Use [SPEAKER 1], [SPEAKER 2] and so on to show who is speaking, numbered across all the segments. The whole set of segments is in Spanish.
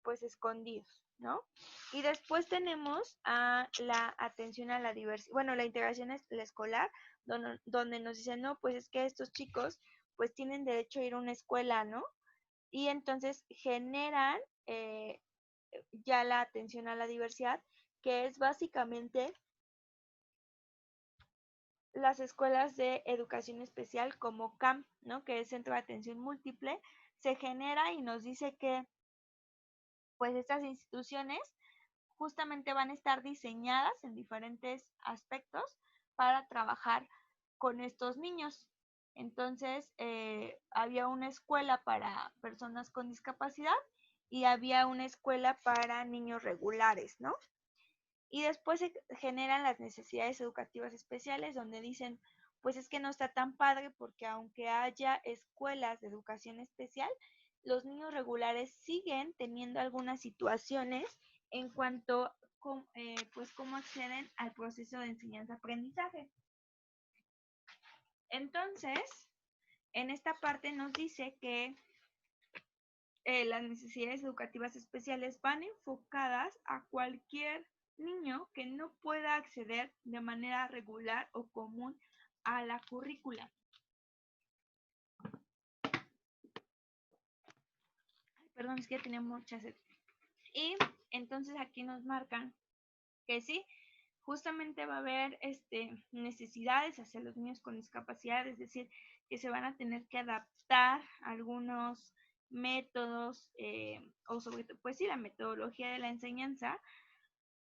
[SPEAKER 1] pues escondidos, ¿no? Y después tenemos a la atención a la diversidad, bueno, la integración escolar, donde nos dicen, no, pues es que estos chicos pues tienen derecho a ir a una escuela, ¿no? Y entonces generan eh, ya la atención a la diversidad, que es básicamente las escuelas de educación especial como CAMP, ¿no? Que es Centro de Atención Múltiple, se genera y nos dice que pues estas instituciones justamente van a estar diseñadas en diferentes aspectos para trabajar con estos niños. Entonces, había una escuela para personas con discapacidad y había una escuela para niños regulares, ¿no? Y después se generan las necesidades educativas especiales, donde dicen, pues es que no está tan padre porque aunque haya escuelas de educación especial, los niños regulares siguen teniendo algunas situaciones en cuanto pues cómo acceden al proceso de enseñanza-aprendizaje. Entonces, en esta parte nos dice que las necesidades educativas especiales van enfocadas a cualquier niño que no pueda acceder de manera regular o común a la currícula. Perdón, es que tenía mucha sed. Y entonces aquí nos marcan que sí, justamente va a haber necesidades hacia los niños con discapacidad, es decir, que se van a tener que adaptar a algunos métodos o sobre todo, pues sí, la metodología de la enseñanza,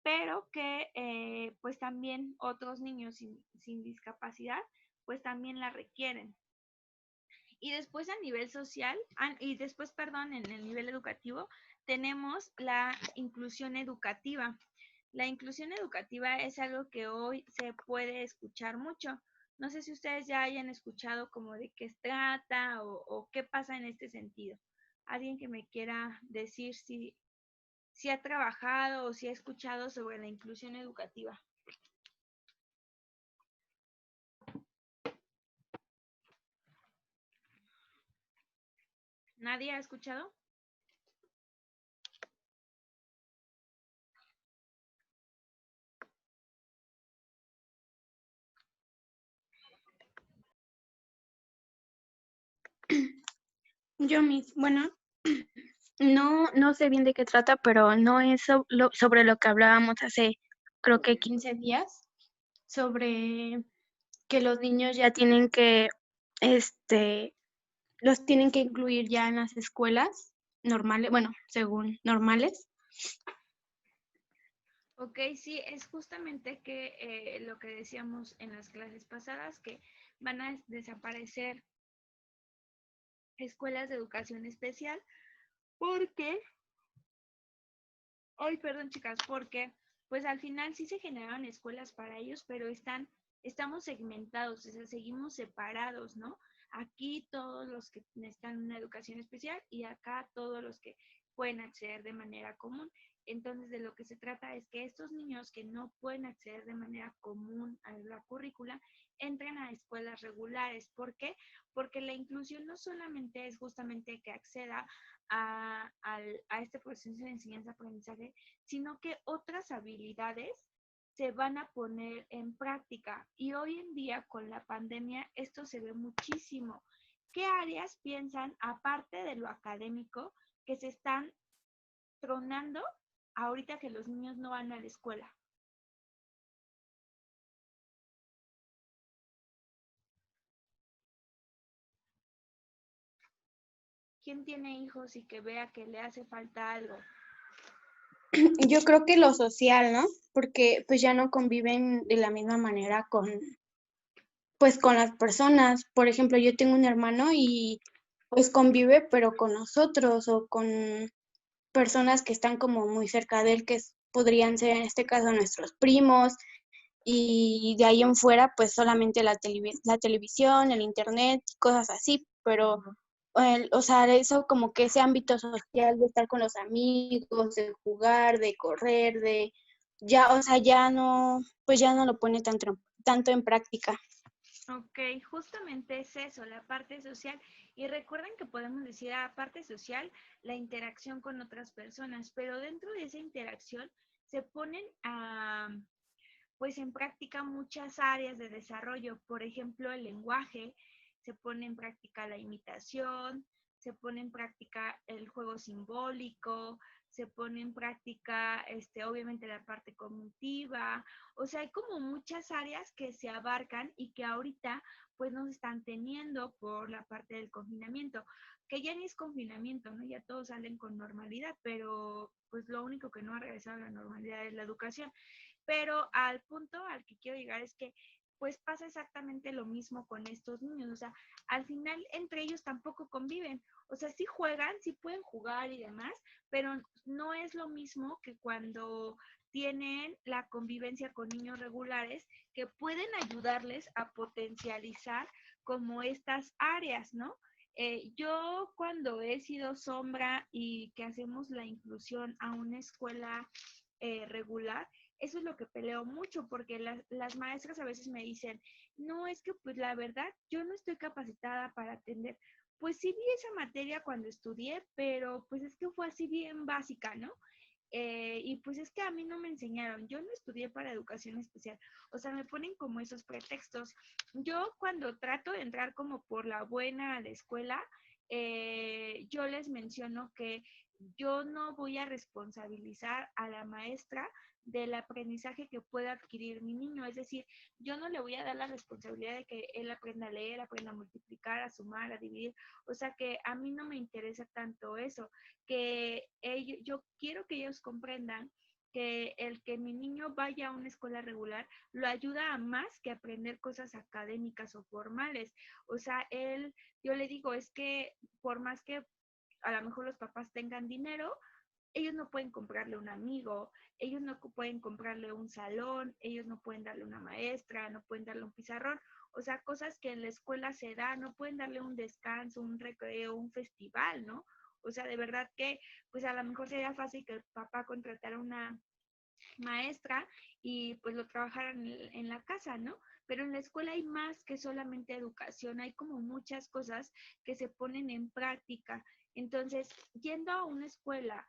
[SPEAKER 1] pero que pues también otros niños sin discapacidad pues también la requieren. Y después a nivel social, y después, perdón, en el nivel educativo, tenemos la inclusión educativa. La inclusión educativa es algo que hoy se puede escuchar mucho. No sé si ustedes ya hayan escuchado como de qué se trata o qué pasa en este sentido. Alguien que me quiera decir si ha trabajado o si ha escuchado sobre la inclusión educativa. ¿Nadie ha escuchado?
[SPEAKER 2] Yo bueno, no sé bien de qué trata, pero no es sobre lo que hablábamos hace, creo que 15 días, sobre que los niños ya tienen que, los tienen que incluir ya en las escuelas normales, bueno, según normales.
[SPEAKER 1] Ok, sí, es justamente que lo que decíamos en las clases pasadas, que van a desaparecer escuelas de educación especial porque, ay, perdón chicas, porque pues al final sí se generaron escuelas para ellos, pero estamos segmentados, o sea, seguimos separados, ¿no? Aquí todos los que necesitan una educación especial y acá todos los que pueden acceder de manera común. Entonces, de lo que se trata es que estos niños que no pueden acceder de manera común a la currícula entren a escuelas regulares. ¿Por qué? Porque la inclusión no solamente es justamente que acceda a este proceso de enseñanza-aprendizaje, sino que otras habilidades se van a poner en práctica. Y hoy en día, con la pandemia, esto se ve muchísimo. ¿Qué áreas piensan, aparte de lo académico, que se están tronando ahorita que los niños no van a la escuela? ¿Quién tiene hijos y que vea que le hace falta algo?
[SPEAKER 2] Yo creo que lo social, ¿no? Porque pues ya no conviven de la misma manera pues con las personas. Por ejemplo, yo tengo un hermano y pues convive, pero con nosotros o con personas que están como muy cerca de él, que podrían ser en este caso nuestros primos, y de ahí en fuera pues solamente la televisión, el internet, cosas así, pero o sea, eso como que ese ámbito social de estar con los amigos, de jugar, de correr, ya, o sea, ya no, pues ya no lo pone tanto en práctica.
[SPEAKER 1] Ok, justamente es eso, la parte social. Y recuerden que podemos decir a parte social la interacción con otras personas, pero dentro de esa interacción se ponen pues en práctica muchas áreas de desarrollo. Por ejemplo, el lenguaje, se pone en práctica la imitación, se pone en práctica el juego simbólico, se pone en práctica, obviamente, la parte cognitiva. O sea, hay como muchas áreas que se abarcan y que ahorita pues no se están teniendo por la parte del confinamiento, que ya ni es confinamiento, ¿no? Ya todos salen con normalidad, pero pues lo único que no ha regresado a la normalidad es la educación. Pero al punto al que quiero llegar es que pues pasa exactamente lo mismo con estos niños, o sea, al final entre ellos tampoco conviven, o sea, sí juegan, sí pueden jugar y demás, pero no es lo mismo que cuando tienen la convivencia con niños regulares que pueden ayudarles a potencializar como estas áreas, ¿no? Yo cuando he sido sombra y que hacemos la inclusión a una escuela regular, eso es lo que peleo mucho, porque las maestras a veces me dicen, no, es que pues la verdad yo no estoy capacitada para atender. Pues sí vi esa materia cuando estudié, pero pues es que fue así bien básica, ¿no? Y pues es que a mí no me enseñaron, yo no estudié para educación especial, o sea, me ponen como esos pretextos. Yo cuando trato de entrar como por la buena a la escuela, yo les menciono que yo no voy a responsabilizar a la maestra del aprendizaje que pueda adquirir mi niño. Es decir, yo no le voy a dar la responsabilidad de que él aprenda a leer, aprenda a multiplicar, a sumar, a dividir. O sea que a mí no me interesa tanto eso, que yo quiero que ellos comprendan que el que mi niño vaya a una escuela regular lo ayuda a más que aprender cosas académicas o formales. O sea, yo le digo, es que por más que a lo mejor los papás tengan dinero, ellos no pueden comprarle un amigo, ellos no pueden comprarle un salón, ellos no pueden darle una maestra, no pueden darle un pizarrón, o sea, cosas que en la escuela se da, no pueden darle un descanso, un recreo, un festival, ¿no? O sea, de verdad que, pues a lo mejor sería fácil que el papá contratara una maestra y pues lo trabajaran en la casa, ¿no? Pero en la escuela hay más que solamente educación, hay como muchas cosas que se ponen en práctica. Entonces, yendo a una escuela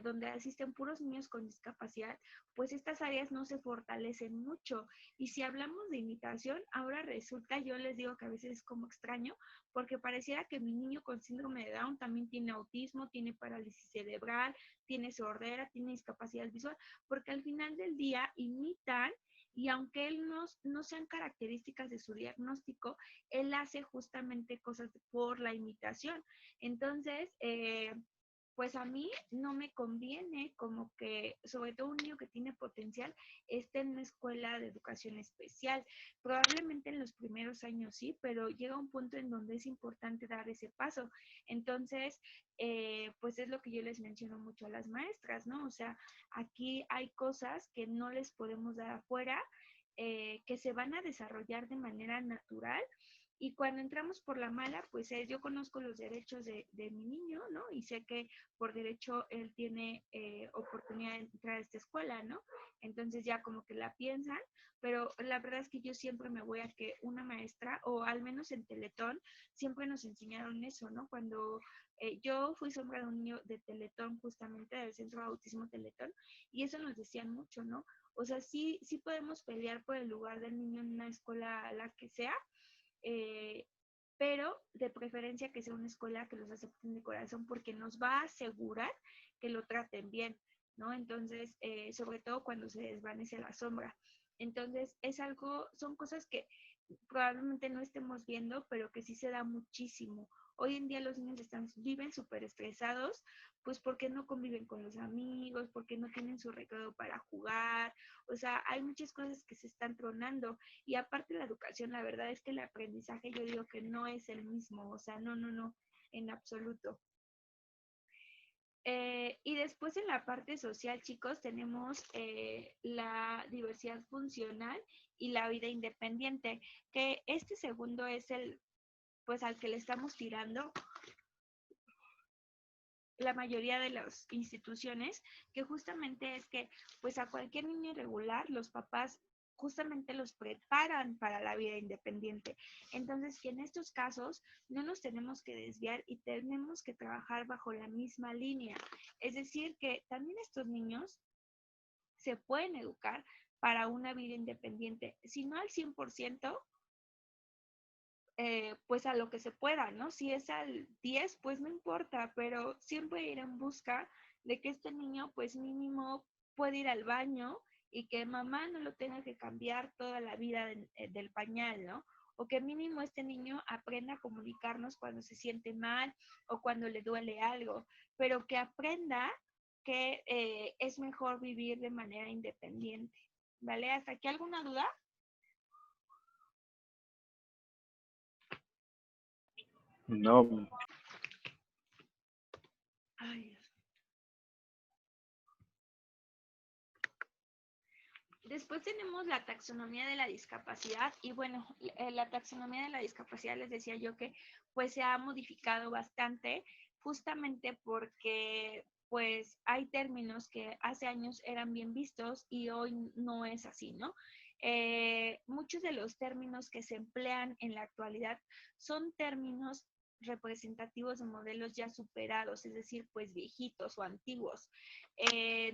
[SPEAKER 1] donde asisten puros niños con discapacidad, pues estas áreas no se fortalecen mucho. Y si hablamos de imitación, ahora resulta, yo les digo que a veces es como extraño, porque pareciera que mi niño con síndrome de Down también tiene autismo, tiene parálisis cerebral, tiene sordera, tiene discapacidad visual, porque al final del día imitan y aunque él no sean características de su diagnóstico, él hace justamente cosas por la imitación. Entonces, pues a mí no me conviene como que, sobre todo un niño que tiene potencial, esté en una escuela de educación especial. Probablemente en los primeros años sí, pero llega un punto en donde es importante dar ese paso. Entonces, pues es lo que yo les menciono mucho a las maestras, ¿no? O sea, aquí hay cosas que no les podemos dar afuera, que se van a desarrollar de manera natural y cuando entramos por la mala, pues yo conozco los derechos de mi niño, ¿no? Y sé que por derecho él tiene oportunidad de entrar a esta escuela, ¿no? Entonces ya como que la piensan, pero la verdad es que yo siempre me voy a que una maestra, o al menos en Teletón, siempre nos enseñaron eso, ¿no? Cuando yo fui sombra de un niño de Teletón, justamente del Centro de Autismo Teletón, y eso nos decían mucho, ¿no? O sea, sí podemos pelear por el lugar del niño en una escuela, la que sea, eh, pero de preferencia que sea una escuela que los acepten de corazón porque nos va a asegurar que lo traten bien, ¿no? Entonces, sobre todo cuando se desvanece la sombra. Entonces, es algo, son cosas que probablemente no estemos viendo, pero que sí se da muchísimo. Hoy en día los niños viven súper estresados, pues porque no conviven con los amigos, porque no tienen su recreo para jugar, o sea, hay muchas cosas que se están tronando. Y aparte la educación, la verdad es que el aprendizaje yo digo que no es el mismo, o sea, no, en absoluto. Y después en la parte social, chicos, tenemos la diversidad funcional y la vida independiente, que este segundo es el, pues al que le estamos tirando la mayoría de las instituciones, que justamente es que, pues a cualquier niño irregular, los papás justamente los preparan para la vida independiente. Entonces, que en estos casos no nos tenemos que desviar y tenemos que trabajar bajo la misma línea. Es decir, que también estos niños se pueden educar para una vida independiente, si no al 100%, pues a lo que se pueda, ¿no? Si es al 10, pues no importa, pero siempre ir en busca de que este niño, pues mínimo, puede ir al baño y que mamá no lo tenga que cambiar toda la vida del pañal, ¿no? O que mínimo este niño aprenda a comunicarnos cuando se siente mal o cuando le duele algo, pero que aprenda que es mejor vivir de manera independiente, ¿vale? ¿Hasta aquí alguna duda?
[SPEAKER 3] No,
[SPEAKER 1] Ay, después tenemos la taxonomía de la discapacidad y bueno, la taxonomía de la discapacidad les decía yo que pues se ha modificado bastante justamente porque pues hay términos que hace años eran bien vistos y hoy no es así, ¿no? Muchos de los términos que se emplean en la actualidad son términos representativos de modelos ya superados, es decir, pues viejitos o antiguos.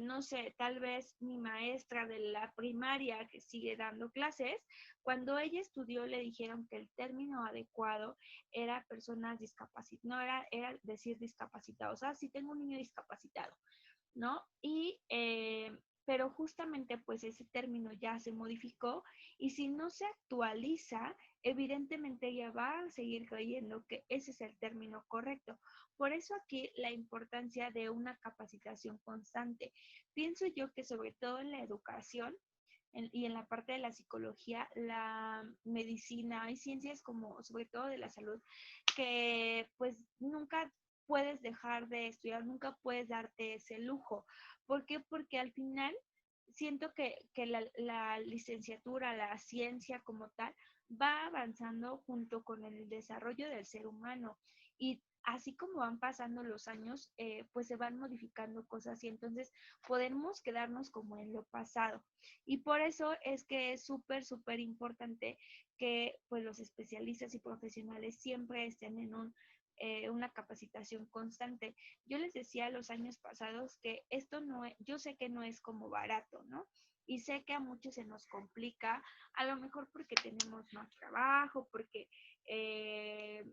[SPEAKER 1] No sé, tal vez mi maestra de la primaria que sigue dando clases, cuando ella estudió le dijeron que el término adecuado era personas discapacitadas, no era decir discapacitados, sí tengo un niño discapacitado, ¿no? Pero justamente pues ese término ya se modificó y si no se actualiza, evidentemente ella va a seguir creyendo que ese es el término correcto. Por eso aquí la importancia de una capacitación constante. Pienso yo que sobre todo en la educación y en la parte de la psicología, la medicina y ciencias como sobre todo de la salud, que pues nunca puedes dejar de estudiar, nunca puedes darte ese lujo. ¿Por qué? Porque al final siento que la licenciatura, la ciencia como tal, va avanzando junto con el desarrollo del ser humano y así como van pasando los años, pues se van modificando cosas y entonces podemos quedarnos como en lo pasado. Y por eso es que es súper, súper importante que pues los especialistas y profesionales siempre estén en una capacitación constante. Yo les decía los años pasados que esto no es, yo sé que no es como barato, ¿no? Y sé que a muchos se nos complica, a lo mejor porque tenemos más trabajo, porque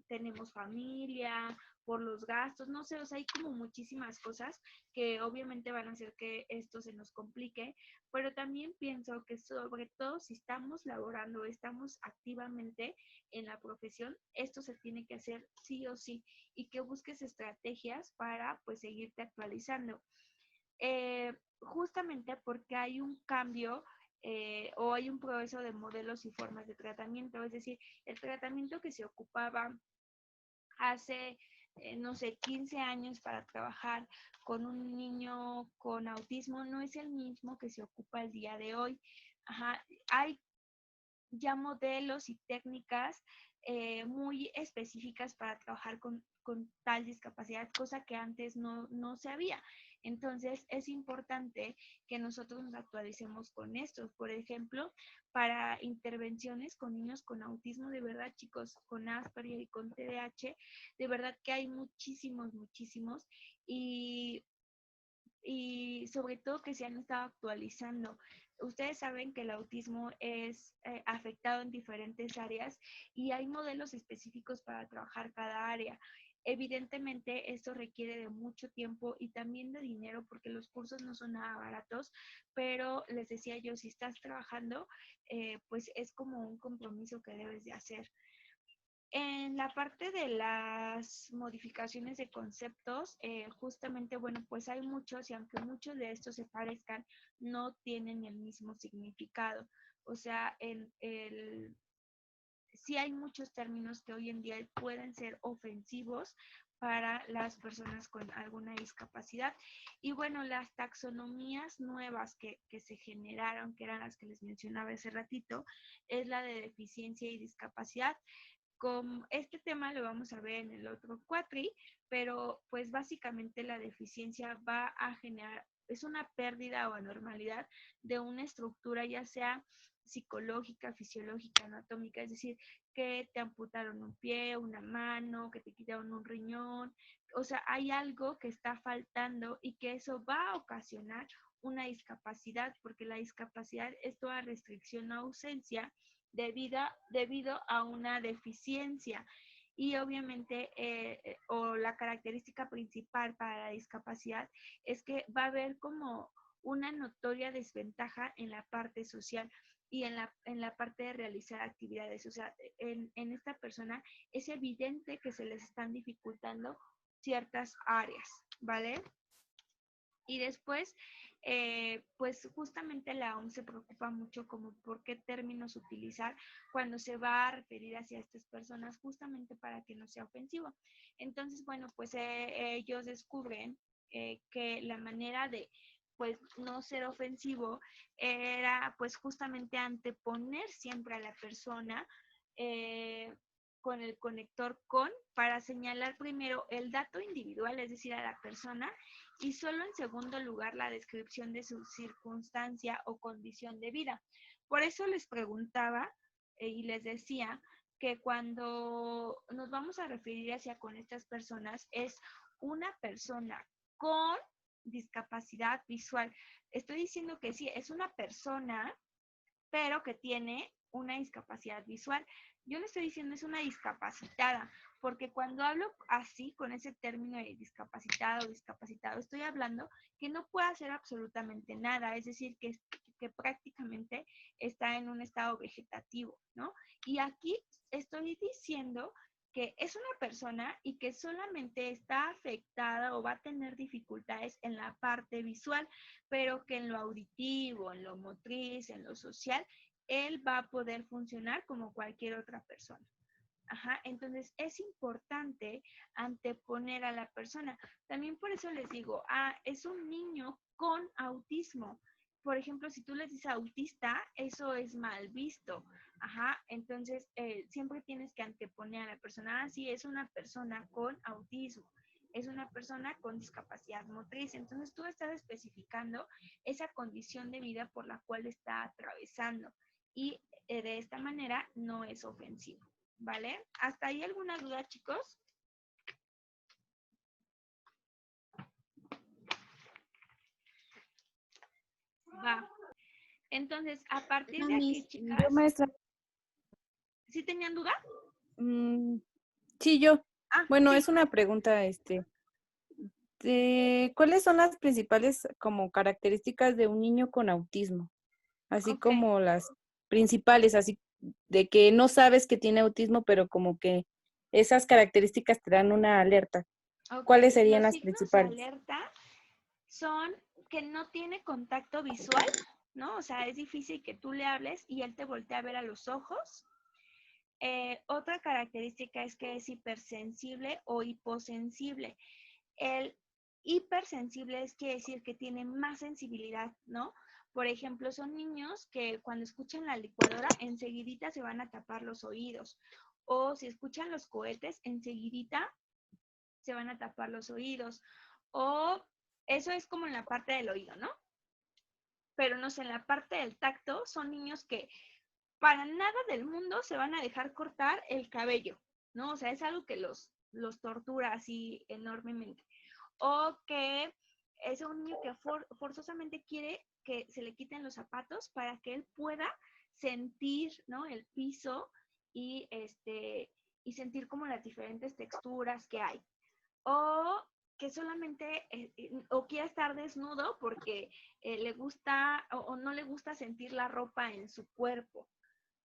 [SPEAKER 1] tenemos familia, por los gastos, no sé, o sea, hay como muchísimas cosas que obviamente van a hacer que esto se nos complique, pero también pienso que sobre todo si estamos laborando, estamos activamente en la profesión, esto se tiene que hacer sí o sí y que busques estrategias para pues seguirte actualizando. Justamente porque hay un cambio o hay un progreso de modelos y formas de tratamiento, es decir, el tratamiento que se ocupaba hace, no sé, 15 años para trabajar con un niño con autismo no es el mismo que se ocupa el día de hoy. Ajá. Hay ya modelos y técnicas muy específicas para trabajar con tal discapacidad, cosa que antes no se había. Entonces, es importante que nosotros nos actualicemos con esto. Por ejemplo, para intervenciones con niños con autismo, de verdad, chicos, con Asperger y con TDAH, de verdad que hay muchísimos, muchísimos. Y y sobre todo que se han estado actualizando. Ustedes saben que el autismo es afectado en diferentes áreas y hay modelos específicos para trabajar cada área. Evidentemente, esto requiere de mucho tiempo y también de dinero porque los cursos no son nada baratos, pero les decía yo, si estás trabajando, pues es como un compromiso que debes de hacer. En la parte de las modificaciones de conceptos, justamente, bueno, pues hay muchos y aunque muchos de estos se parezcan, no tienen el mismo significado. O sea, sí hay muchos términos que hoy en día pueden ser ofensivos para las personas con alguna discapacidad. Y bueno, las taxonomías nuevas que se generaron, que eran las que les mencionaba hace ratito, es la de deficiencia y discapacidad. Con este tema lo vamos a ver en el otro cuatri, pero pues básicamente la deficiencia va a generar, es una pérdida o anormalidad de una estructura, ya sea psicológica, fisiológica, anatómica, es decir, que te amputaron un pie, una mano, que te quitaron un riñón, o sea, hay algo que está faltando y que eso va a ocasionar una discapacidad, porque la discapacidad es toda restricción o ausencia debido a una deficiencia. Y obviamente, o la característica principal para la discapacidad es que va a haber como una notoria desventaja en la parte social y en la parte de realizar actividades. O sea, en esta persona es evidente que se les están dificultando ciertas áreas, ¿vale? Y después, pues justamente la OMS se preocupa mucho como por qué términos utilizar cuando se va a referir hacia estas personas, justamente para que no sea ofensivo. Entonces, bueno, pues ellos descubren que la manera de pues no ser ofensivo era pues justamente anteponer siempre a la persona con el conector con para señalar primero el dato individual, es decir, a la persona, y solo en segundo lugar la descripción de su circunstancia o condición de vida. Por eso les preguntaba y les decía que cuando nos vamos a referir hacia con estas personas es una persona con discapacidad visual. Estoy diciendo que sí, es una persona, pero que tiene una discapacidad visual. Yo no estoy diciendo es una discapacitada, porque cuando hablo así, con ese término de discapacitado o discapacitado, estoy hablando que no puede hacer absolutamente nada, es decir, que prácticamente está en un estado vegetativo, ¿no? Y aquí estoy diciendo que es una persona y que solamente está afectada o va a tener dificultades en la parte visual, pero que en lo auditivo, en lo motriz, en lo social, él va a poder funcionar como cualquier otra persona. Ajá, entonces es importante anteponer a la persona. También por eso les digo, es un niño con autismo. Por ejemplo, si tú les dices autista, eso es mal visto. Ajá, entonces siempre tienes que anteponer a la persona. Sí, es una persona con autismo, es una persona con discapacidad motriz. Entonces tú estás especificando esa condición de vida por la cual está atravesando. Y de esta manera no es ofensivo. ¿Vale? ¿Hasta ahí alguna duda, chicos? Va. Entonces, a partir de aquí, chicas,
[SPEAKER 4] Yo, maestra.
[SPEAKER 1] ¿sí tenían duda?
[SPEAKER 4] Sí, yo. Bueno,
[SPEAKER 1] Sí.
[SPEAKER 4] es una pregunta, ¿cuáles son las principales como características de un niño con autismo? Así
[SPEAKER 1] Ok.
[SPEAKER 4] como las principales, así de que no sabes que tiene autismo, pero como que esas características te dan una alerta.
[SPEAKER 1] Ok,
[SPEAKER 4] ¿Cuáles serían
[SPEAKER 1] los
[SPEAKER 4] las
[SPEAKER 1] signos de
[SPEAKER 4] principales?
[SPEAKER 1] alerta son que no tiene contacto visual, ¿no? O sea, es difícil que tú le hables y él te voltee a ver a los ojos. Otra característica es que es hipersensible o hiposensible. El hipersensible quiere decir que tiene más sensibilidad, ¿no? Por ejemplo, son niños que cuando escuchan la licuadora, enseguidita se van a tapar los oídos. O si escuchan los cohetes, enseguidita se van a tapar los oídos. O eso es como en la parte del oído, ¿no? Pero no sé, en la parte del tacto son niños que para nada del mundo se van a dejar cortar el cabello, ¿no? O sea, es algo que los tortura así enormemente. O que es un niño que forzosamente quiere que se le quiten los zapatos para que él pueda sentir, ¿no? El piso y y sentir como las diferentes texturas que hay. O que solamente o quiera estar desnudo porque le gusta o no le gusta sentir la ropa en su cuerpo.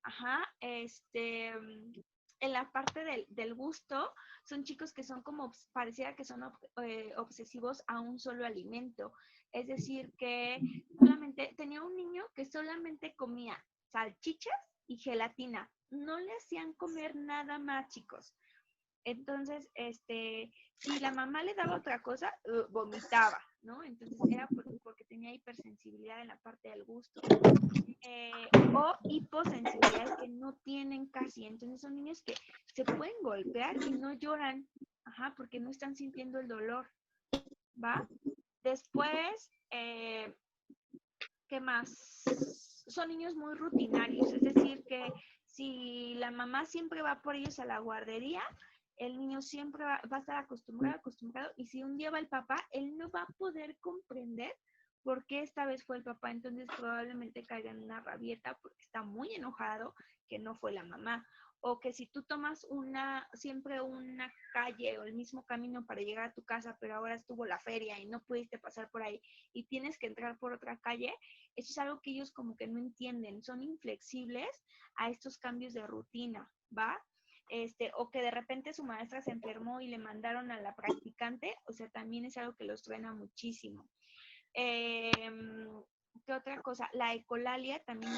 [SPEAKER 1] Ajá, en la parte del gusto, son chicos que son como, pareciera que son obsesivos a un solo alimento. Es decir, que solamente, tenía un niño que solamente comía salchichas y gelatina. No le hacían comer nada más, chicos. Entonces, si la mamá le daba otra cosa, vomitaba, ¿no? Entonces era porque tenía hipersensibilidad en la parte del gusto. O hiposensibilidad que no tienen casi. Entonces son niños que se pueden golpear y no lloran, ajá, porque no están sintiendo el dolor, ¿va? Después, ¿qué más? son niños muy rutinarios, es decir, que si la mamá siempre va por ellos a la guardería, el niño siempre va a estar acostumbrado, y si un día va el papá, él no va a poder comprender por qué esta vez fue el papá, entonces probablemente caiga en una rabieta porque está muy enojado que no fue la mamá. O que si tú tomas siempre una calle o el mismo camino para llegar a tu casa, pero ahora estuvo la feria y no pudiste pasar por ahí y tienes que entrar por otra calle, eso es algo que ellos como que no entienden, son inflexibles a estos cambios de rutina, ¿va? O que de repente su maestra se enfermó y le mandaron a la practicante, o sea, también es algo que los truena muchísimo. ¿Qué otra cosa? La ecolalia también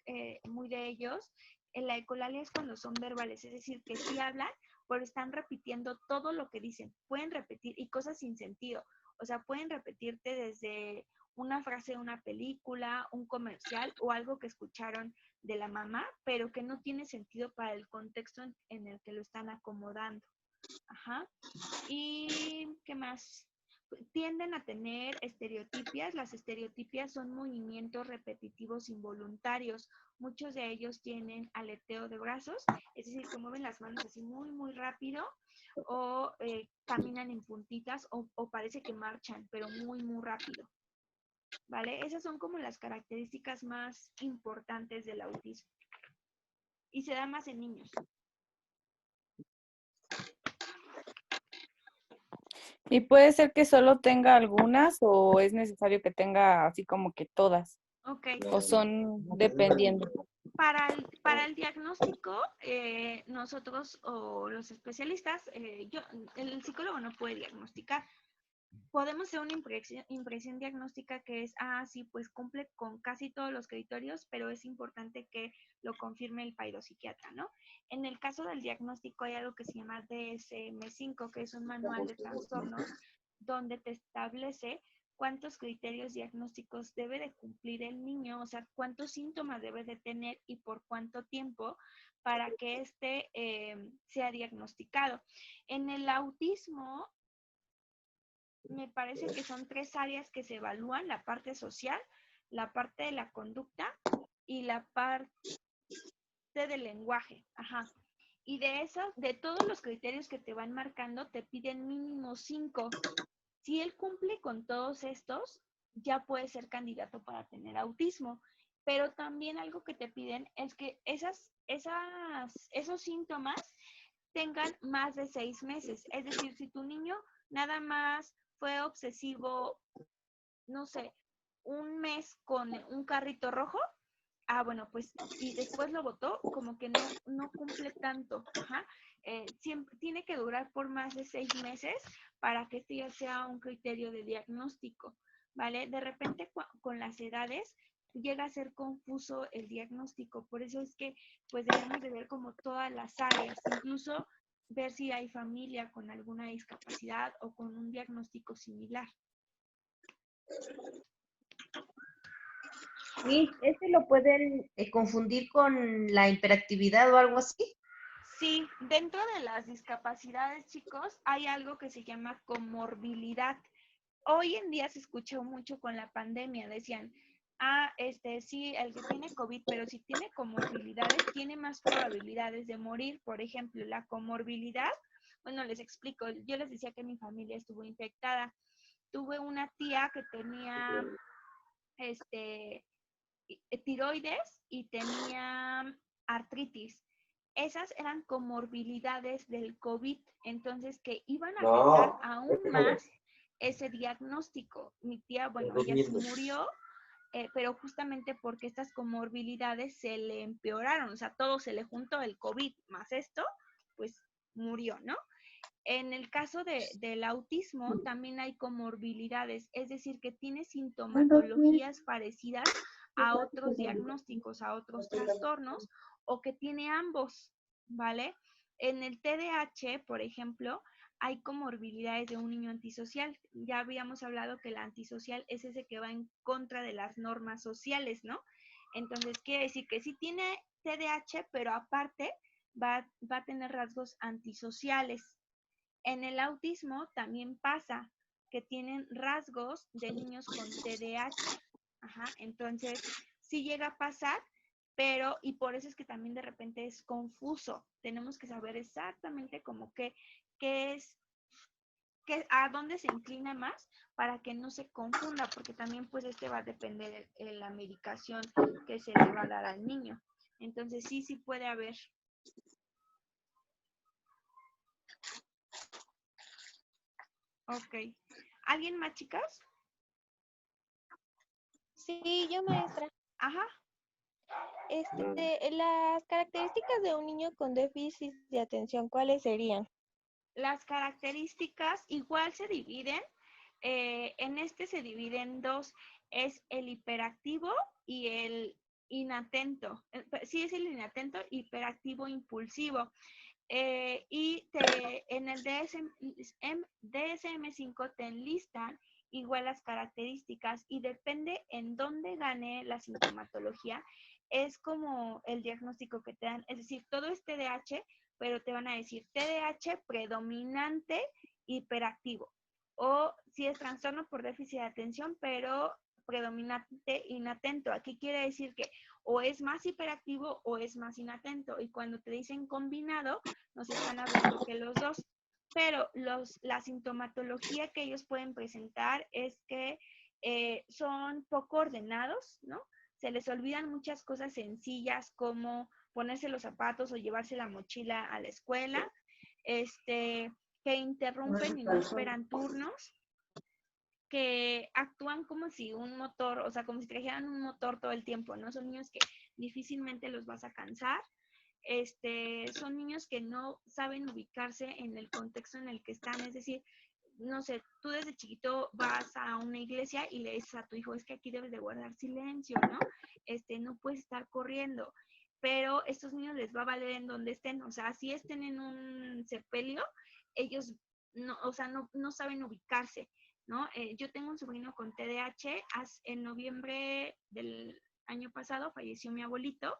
[SPEAKER 1] es muy de ellos. La ecolalia es cuando son verbales, es decir, que sí hablan, pero están repitiendo todo lo que dicen. Pueden repetir y cosas sin sentido. O sea, pueden repetirte desde una frase de una película, un comercial o algo que escucharon de la mamá, pero que no tiene sentido para el contexto en el que lo están acomodando. Ajá. ¿Y qué más? Tienden a tener estereotipias. Las estereotipias son movimientos repetitivos involuntarios. Muchos de ellos tienen aleteo de brazos, es decir, que mueven las manos así muy, muy rápido, o caminan en puntitas, o parece que marchan, pero muy, muy rápido. ¿Vale? Esas son como las características más importantes del autismo. Y se da más en niños.
[SPEAKER 4] ¿Y puede ser que solo tenga algunas o es necesario que tenga así como que todas?
[SPEAKER 1] Ok.
[SPEAKER 4] ¿O son dependiendo?
[SPEAKER 1] Para el diagnóstico, nosotros o los especialistas, el psicólogo no puede diagnosticar. Podemos hacer una impresión diagnóstica que es, sí, pues cumple con casi todos los criterios, pero es importante que lo confirme el psiquiatra, ¿no? En el caso del diagnóstico hay algo que se llama DSM-5, que es un manual de trastornos, donde te establece cuántos criterios diagnósticos debe de cumplir el niño, o sea, cuántos síntomas debe de tener y por cuánto tiempo para que sea diagnosticado. En el autismo, me parece que son 3 áreas que se evalúan: la parte social, la parte de la conducta y la parte del lenguaje. Ajá. Y de todos los criterios que te van marcando, te piden mínimo 5. Si él cumple con todos estos, ya puede ser candidato para tener autismo. Pero también algo que te piden es que esos síntomas tengan más de 6 meses. Es decir, si tu niño nada más fue obsesivo, no sé, un mes con un carrito rojo, bueno, pues, y después lo botó, como que no cumple tanto. Ajá. Siempre tiene que durar por más de 6 meses para que este ya sea un criterio de diagnóstico, ¿vale? De repente con las edades llega a ser confuso el diagnóstico, por eso es que pues debemos de ver como todas las áreas, incluso ver si hay familia con alguna discapacidad o con un diagnóstico similar.
[SPEAKER 5] Sí, ¿este lo pueden confundir con la hiperactividad o algo así?
[SPEAKER 1] Sí, dentro de las discapacidades, chicos, hay algo que se llama comorbilidad. Hoy en día se escuchó mucho con la pandemia, decían, sí, el que tiene COVID, pero si tiene comorbilidades, tiene más probabilidades de morir. Por ejemplo, la comorbilidad, bueno, les explico, yo les decía que mi familia estuvo infectada. Tuve una tía que tenía tiroides y tenía artritis. Esas eran comorbilidades del COVID, entonces que iban a afectar aún más ese diagnóstico. Mi tía, bueno, ella se murió, pero justamente porque estas comorbilidades se le empeoraron, o sea, todo se le juntó, el COVID más esto, pues murió, ¿no? En el caso del autismo también hay comorbilidades, es decir, que tiene sintomatologías parecidas a otros diagnósticos, a otros trastornos, o que tiene ambos, ¿vale? En el TDAH, por ejemplo, hay comorbilidades de un niño antisocial. Ya habíamos hablado que el antisocial es ese que va en contra de las normas sociales, ¿no? Entonces, quiere decir que sí tiene TDAH, pero aparte va a tener rasgos antisociales. En el autismo también pasa que tienen rasgos de niños con TDAH. Ajá, entonces sí llega a pasar, pero, y por eso es que también de repente es confuso. Tenemos que saber exactamente como qué es, a dónde se inclina más para que no se confunda, porque también pues va a depender de la medicación que se le va a dar al niño. Entonces sí puede haber. Ok. ¿Alguien más, chicas?
[SPEAKER 6] Sí, yo maestra.
[SPEAKER 1] Ajá.
[SPEAKER 6] Las características de un niño con déficit de atención, ¿cuáles serían?
[SPEAKER 1] Las características igual se dividen. En se dividen dos. Es el hiperactivo y el inatento. Sí, es el inatento, hiperactivo, impulsivo. Y en el DSM-5 te enlistan igual las características y depende en dónde gane la sintomatología, es como el diagnóstico que te dan. Es decir, todo es TDAH, pero te van a decir TDAH predominante hiperactivo. O si es trastorno por déficit de atención, pero predominante inatento. Aquí quiere decir que o es más hiperactivo o es más inatento. Y cuando te dicen combinado, nos están hablando que los dos. Pero la sintomatología que ellos pueden presentar es que son poco ordenados, ¿no? Se les olvidan muchas cosas sencillas como ponerse los zapatos o llevarse la mochila a la escuela, que interrumpen y no esperan turnos, que actúan como si un motor, o sea, como si trajeran un motor todo el tiempo, ¿no? Son niños que difícilmente los vas a cansar. Son niños que no saben ubicarse en el contexto en el que están, es decir, no sé, tú desde chiquito vas a una iglesia y le dices a tu hijo, es que aquí debes de guardar silencio, ¿no? No puedes estar corriendo, pero estos niños les va a valer en donde estén, o sea, si estén en un sepelio, ellos no, o sea, no saben ubicarse, ¿no? Yo tengo un sobrino con TDAH, en noviembre del año pasado falleció mi abuelito,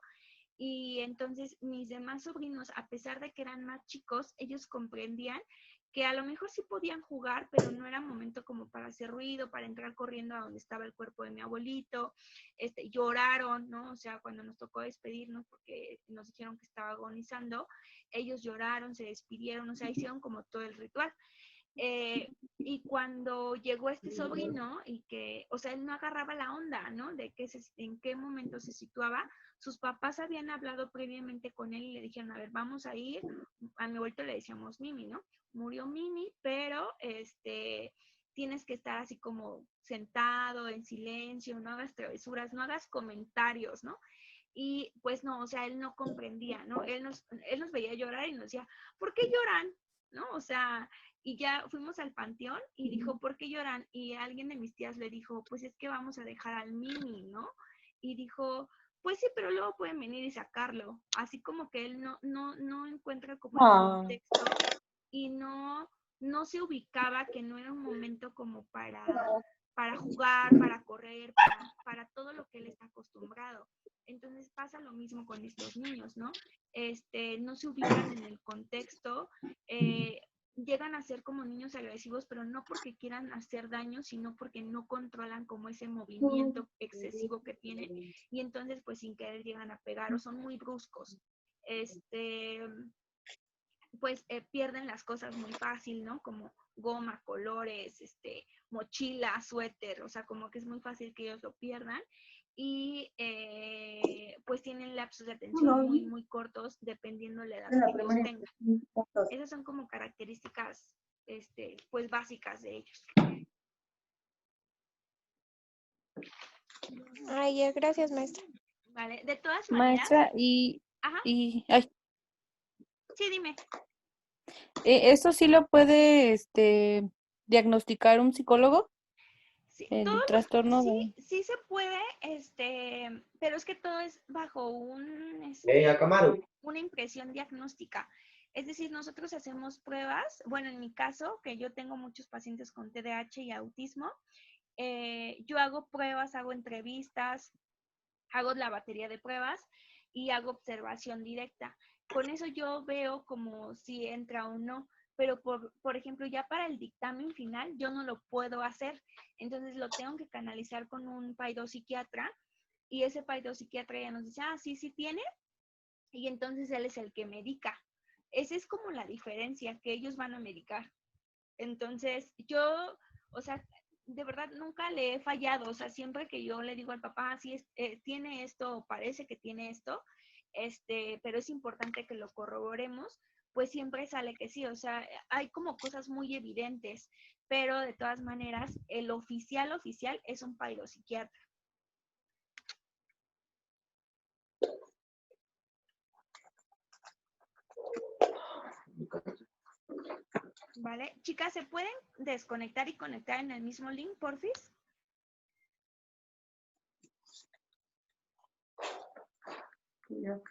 [SPEAKER 1] y entonces mis demás sobrinos, a pesar de que eran más chicos, ellos comprendían que a lo mejor sí podían jugar, pero no era momento como para hacer ruido, para entrar corriendo a donde estaba el cuerpo de mi abuelito. Lloraron, ¿no? O sea, cuando nos tocó despedirnos porque nos dijeron que estaba agonizando, ellos lloraron, se despidieron, o sea, hicieron como todo el ritual. Y cuando llegó este sobrino y que, o sea, él no agarraba la onda, ¿no? De en qué momento se situaba, sus papás habían hablado previamente con él y le dijeron, a ver, vamos a ir, a mi abuelito le decíamos Mimi, ¿no? Murió Mimi, pero tienes que estar así como sentado, en silencio, no hagas travesuras, no hagas comentarios, ¿no? Y pues no, o sea, él no comprendía, ¿no? Él nos veía llorar y nos decía, ¿por qué lloran? ¿No? O sea, y ya fuimos al panteón y dijo, ¿por qué lloran? Y alguien de mis tías le dijo, pues es que vamos a dejar al Mimi, ¿no? Y dijo, pues sí, pero luego pueden venir y sacarlo. Así como que él no encuentra como el contexto y no se ubicaba que no era un momento como para jugar, para correr, para todo lo que él está acostumbrado. Entonces pasa lo mismo con estos niños, ¿no? No se ubican en el contexto, llegan a ser como niños agresivos, pero no porque quieran hacer daño, sino porque no controlan como ese movimiento excesivo que tienen y entonces pues sin querer llegan a pegar o son muy bruscos. Pues pierden las cosas muy fácil, ¿no? Como goma, colores, mochila, suéter, o sea, como que es muy fácil que ellos lo pierdan y pues tienen lapsos de atención muy, muy cortos dependiendo de la edad que ellos tengan. Esas son como características, pues básicas de ellos.
[SPEAKER 6] Ay, ya, gracias, maestra.
[SPEAKER 1] Vale, de todas maneras.
[SPEAKER 4] Maestra,
[SPEAKER 1] Ajá.
[SPEAKER 4] ay,
[SPEAKER 1] Sí, dime.
[SPEAKER 4] ¿eso sí lo puede diagnosticar un psicólogo?
[SPEAKER 1] Sí,
[SPEAKER 4] El trastorno de...
[SPEAKER 1] sí se puede, pero es que todo es bajo una impresión diagnóstica. Es decir, nosotros hacemos pruebas, bueno, en mi caso, que yo tengo muchos pacientes con TDAH y autismo, yo hago pruebas, hago entrevistas, hago la batería de pruebas y hago observación directa. Con eso yo veo como si entra o no, pero por ejemplo, ya para el dictamen final yo no lo puedo hacer, entonces lo tengo que canalizar con un psiquiatra y ese psiquiatra ya nos dice, ah, sí, sí tiene, y entonces él es el que medica. Esa es como la diferencia, que ellos van a medicar. Entonces, yo, o sea, de verdad nunca le he fallado, o sea, siempre que yo le digo al papá, sí, tiene esto, parece que tiene esto, pero es importante que lo corroboremos, pues siempre sale que sí, o sea, hay como cosas muy evidentes, pero de todas maneras, el oficial es un psiquiatra. ¿Vale? Chicas, ¿se pueden desconectar y conectar en el mismo link, porfis?
[SPEAKER 5] Creo